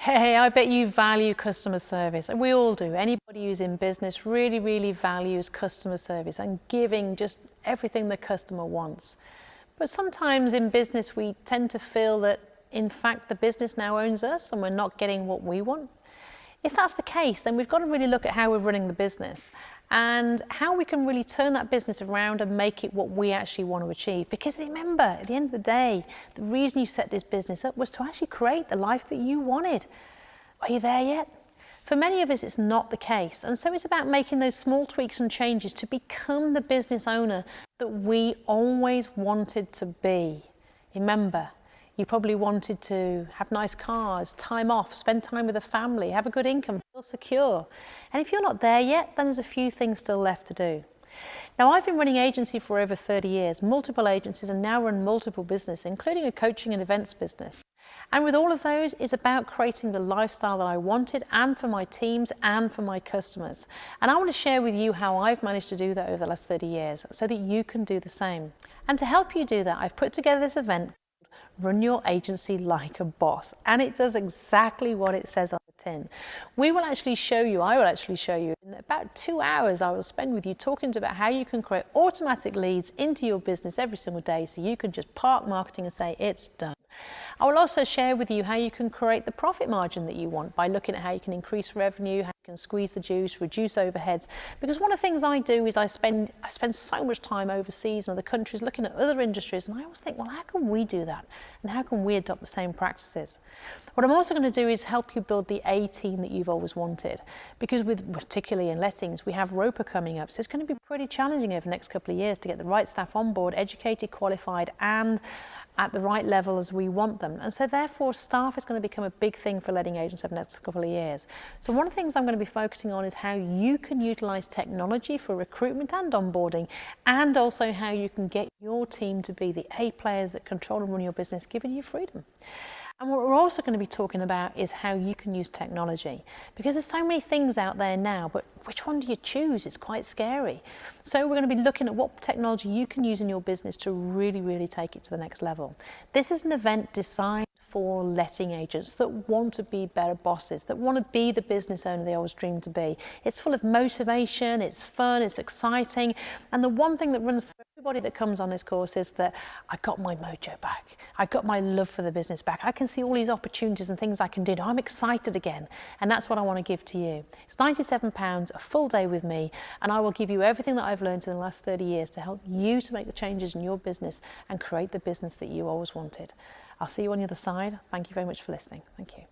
Hey, I bet you value customer service, and we all do. Anybody who's in business really, really values customer service and giving just everything the customer wants. But sometimes in business, we tend to feel that, in fact, the business now owns us and we're not getting what we want. If that's the case, then we've got to really look at how we're running the business and how we can really turn that business around and make it what we actually want to achieve. Because remember, at the end of the day, the reason you set this business up was to actually create the life that you wanted. Are you there yet? For many of us, it's not the case. And so it's about making those small tweaks and changes to become the business owner that we always wanted to be. Remember, you probably wanted to have nice cars, time off, spend time with the family, have a good income, feel secure. And if you're not there yet, then there's a few things still left to do. Now, I've been running agency for over 30 years, multiple agencies, and now run multiple businesses, including a coaching and events business. And with all of those, it's about creating the lifestyle that I wanted, and for my teams and for my customers. And I want to share with you how I've managed to do that over the last 30 years so that you can do the same. And to help you do that, I've put together this event, Run Your Agency Like a Boss, and it does exactly what it says on the tin. I will actually show you in about 2 hours I will spend with you talking about how you can create automatic leads into your business every single day so you can just park marketing and say it's done. I will also share with you how you can create the profit margin that you want by looking at how you can increase revenue, how you can squeeze the juice, reduce overheads. Because one of the things I do is I spend so much time overseas in other countries looking at other industries, and I always think, well, how can we do that? And how can we adopt the same practices? What I'm also going to do is help you build the A team that you've always wanted. Because particularly in lettings, we have Roper coming up, so it's going to be pretty challenging over the next couple of years to get the right staff on board, educated, qualified, and at the right level as we want them. And so therefore staff is going to become a big thing for letting agents over the next couple of years. So one of the things I'm going to be focusing on is how you can utilize technology for recruitment and onboarding, and also how you can get your team to be the A players that control and run your business, giving you freedom. And what we're also going to be talking about is how you can use technology, because there's so many things out there now, but which one do you choose? It's quite scary. So we're going to be looking at what technology you can use in your business to really, really take it to the next level. This is an event designed for letting agents that want to be better bosses, that want to be the business owner they always dreamed to be. It's full of motivation, it's fun, it's exciting. And the one thing that runs through everybody that comes on this course is that I got my mojo back. I got my love for the business back. I can see all these opportunities and things I can do. Now I'm excited again. And that's what I want to give to you. It's £97, a full day with me, and I will give you everything that I've learned in the last 30 years to help you to make the changes in your business and create the business that you always wanted. I'll see you on the other side. Thank you very much for listening. Thank you.